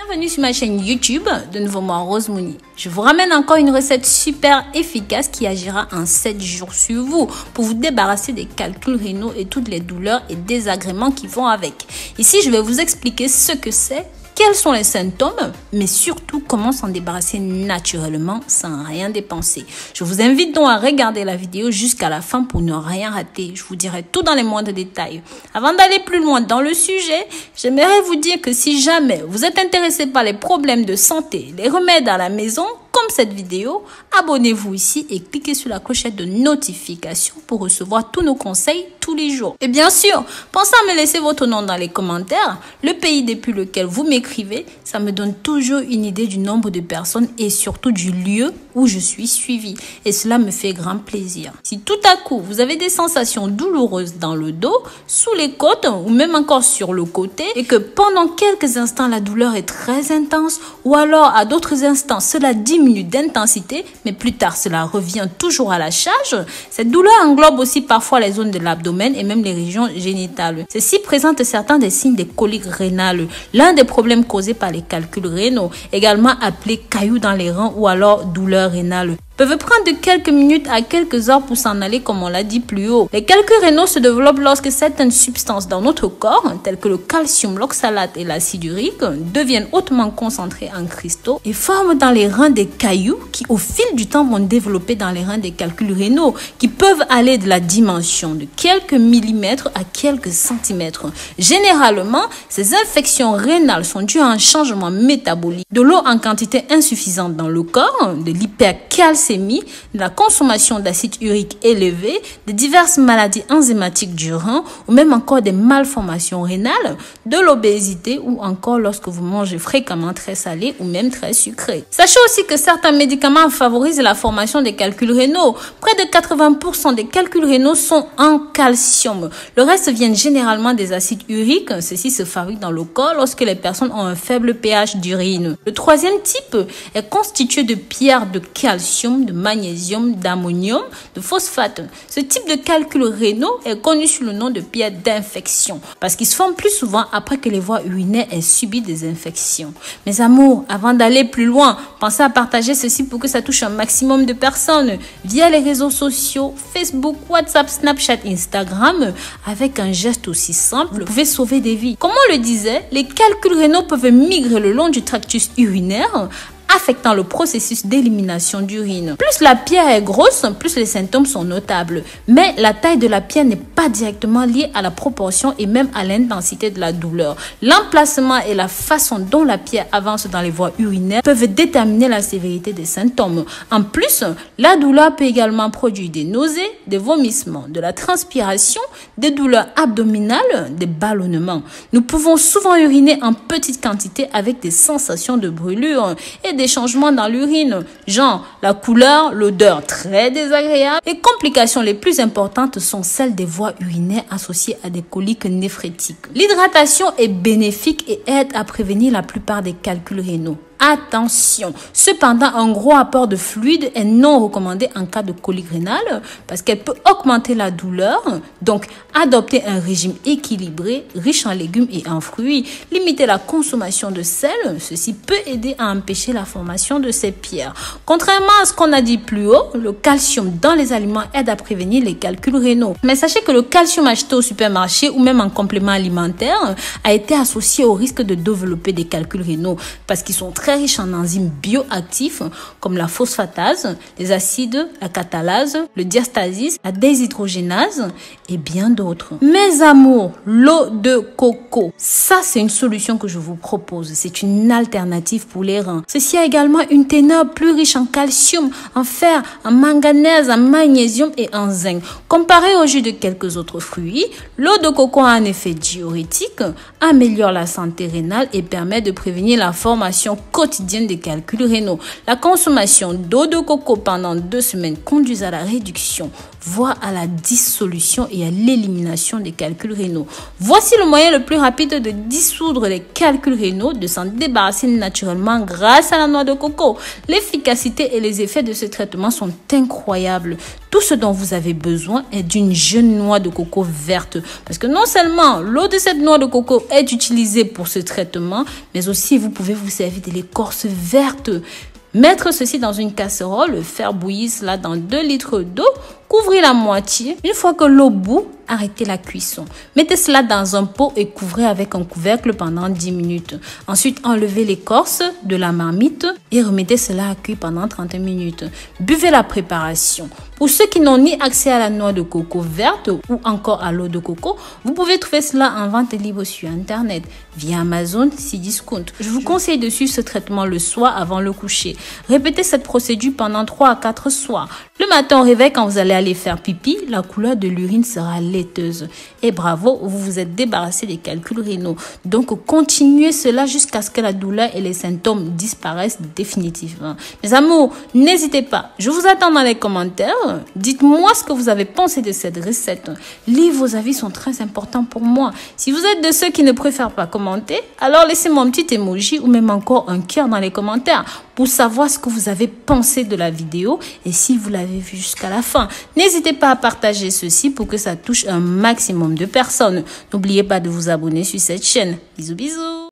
Bienvenue sur ma chaîne YouTube, de nouveau moi Rose Mouni. Je vous ramène encore une recette super efficace qui agira en 7 jours sur vous pour vous débarrasser des calculs rénaux et toutes les douleurs et désagréments qui vont avec. Ici, je vais vous expliquer ce que c'est, quels sont les symptômes, mais surtout comment s'en débarrasser naturellement sans rien dépenser. Je vous invite donc à regarder la vidéo jusqu'à la fin pour ne rien rater. Je vous dirai tout dans les moindres détails. Avant d'aller plus loin dans le sujet, j'aimerais vous dire que si jamais vous êtes intéressé par les problèmes de santé, les remèdes à la maison, comme cette vidéo, abonnez-vous ici et cliquez sur la clochette de notification pour recevoir tous nos conseils tous les jours. Et bien sûr, pensez à me laisser votre nom dans les commentaires, le pays depuis lequel vous m'écrivez, ça me donne toujours une idée du nombre de personnes et surtout du lieu où je suis suivie. Et cela me fait grand plaisir. Si tout à coup, vous avez des sensations douloureuses dans le dos, sous les côtes ou même encore sur le côté et que pendant quelques instants, la douleur est très intense ou alors à d'autres instants, cela diminue d'intensité, mais plus tard, cela revient toujours à la charge. Cette douleur englobe aussi parfois les zones de l'abdomen et même les régions génitales. Ceci présente certains des signes des coliques rénales, l'un des problèmes causés par les calculs rénaux, également appelés cailloux dans les reins ou alors douleur rénale, peuvent prendre de quelques minutes à quelques heures pour s'en aller comme on l'a dit plus haut. Les calculs rénaux se développent lorsque certaines substances dans notre corps, telles que le calcium, l'oxalate et l'acide urique, deviennent hautement concentrées en cristaux et forment dans les reins des cailloux qui au fil du temps vont développer dans les reins des calculs rénaux qui peuvent aller de la dimension de quelques millimètres à quelques centimètres. Généralement, ces infections rénales sont dues à un changement métabolique, de l'eau en quantité insuffisante dans le corps, de l'hypercalcémie, de la consommation d'acide urique élevé, de diverses maladies enzymatiques du rein ou même encore des malformations rénales, de l'obésité ou encore lorsque vous mangez fréquemment très salé ou même très sucré. Sachez aussi que certains médicaments favorisent la formation des calculs rénaux. Près de 80% des calculs rénaux sont en calcium. Le reste viennent généralement des acides uriques. Ceux-ci se fabriquent dans le corps lorsque les personnes ont un faible pH d'urine. Le troisième type est constitué de pierres de calcium, de magnésium, d'ammonium, de phosphate. Ce type de calculs rénaux est connu sous le nom de pierres d'infection parce qu'ils se forment plus souvent après que les voies urinaires aient subi des infections. Mes amours, avant d'aller plus loin, pensez à partager ceci pour que ça touche un maximum de personnes via les réseaux sociaux, Facebook, WhatsApp, Snapchat, Instagram. Avec un geste aussi simple, vous pouvez sauver des vies. Comme on le disait, les calculs rénaux peuvent migrer le long du tractus urinaire, affectant le processus d'élimination d'urine. Plus la pierre est grosse, plus les symptômes sont notables. Mais la taille de la pierre n'est pas directement liée à la proportion et même à l'intensité de la douleur. L'emplacement et la façon dont la pierre avance dans les voies urinaires peuvent déterminer la sévérité des symptômes. En plus, la douleur peut également produire des nausées, des vomissements, de la transpiration, des douleurs abdominales, des ballonnements. Nous pouvons souvent uriner en petite quantité avec des sensations de brûlure et des changements dans l'urine, genre la couleur, l'odeur très désagréable. Les complications les plus importantes sont celles des voies urinaires associées à des coliques néphrétiques. L'hydratation est bénéfique et aide à prévenir la plupart des calculs rénaux. Attention, cependant, un gros apport de fluide est non recommandé en cas de colique rénale parce qu'elle peut augmenter la douleur. Donc, adopter un régime équilibré, riche en légumes et en fruits. Limiter la consommation de sel, ceci peut aider à empêcher la formation de ces pierres. Contrairement à ce qu'on a dit plus haut, le calcium dans les aliments aide à prévenir les calculs rénaux. Mais sachez que le calcium acheté au supermarché ou même en complément alimentaire a été associé au risque de développer des calculs rénaux parce qu'ils sont très riches en enzymes bioactifs comme la phosphatase, les acides, la catalase, le diastasis, la déshydrogénase et bien d'autres. Mes amours, l'eau de coco, ça c'est une solution que je vous propose. C'est une alternative pour les reins. Ceci a également une teneur plus riche en calcium, en fer, en manganèse, en magnésium et en zinc. Comparé au jus de quelques autres fruits, l'eau de coco a un effet diurétique, améliore la santé rénale et permet de prévenir la formation quotidienne des calculs rénaux. La consommation d'eau de coco pendant 2 semaines conduit à la réduction, voire à la dissolution et à l'élimination des calculs rénaux. Voici le moyen le plus rapide de dissoudre les calculs rénaux, de s'en débarrasser naturellement grâce à la noix de coco. L'efficacité et les effets de ce traitement sont incroyables. Tout ce dont vous avez besoin est d'une jeune noix de coco verte. Parce que non seulement l'eau de cette noix de coco est utilisée pour ce traitement, mais aussi vous pouvez vous servir de l'écorce verte. Mettre ceci dans une casserole, faire bouillir cela dans 2 litres d'eau, couvrir la moitié. Une fois que l'eau bout, arrêtez la cuisson. Mettez cela dans un pot et couvrez avec un couvercle pendant 10 minutes. Ensuite, enlevez l'écorce de la marmite et remettez cela à cuire pendant 30 minutes. Buvez la préparation. Pour ceux qui n'ont ni accès à la noix de coco verte ou encore à l'eau de coco, vous pouvez trouver cela en vente libre sur Internet via Amazon, Cdiscount. Je vous conseille de suivre ce traitement le soir avant le coucher. Répétez cette procédure pendant 3 à 4 soirs. Le matin au réveil, quand vous allez aller faire pipi, la couleur de l'urine sera laiteuse. Et bravo, vous vous êtes débarrassé des calculs rénaux. Donc, continuez cela jusqu'à ce que la douleur et les symptômes disparaissent définitivement. Mes amours, n'hésitez pas. Je vous attends dans les commentaires. Dites-moi ce que vous avez pensé de cette recette. Vos avis sont très importants pour moi. Si vous êtes de ceux qui ne préfèrent pas commenter, alors laissez-moi un petit emoji ou même encore un cœur dans les commentaires pour savoir ce que vous avez pensé de la vidéo et si vous l'avez vu jusqu'à la fin. N'hésitez pas à partager ceci pour que ça touche un maximum de personnes. N'oubliez pas de vous abonner sur cette chaîne. Bisous, bisous.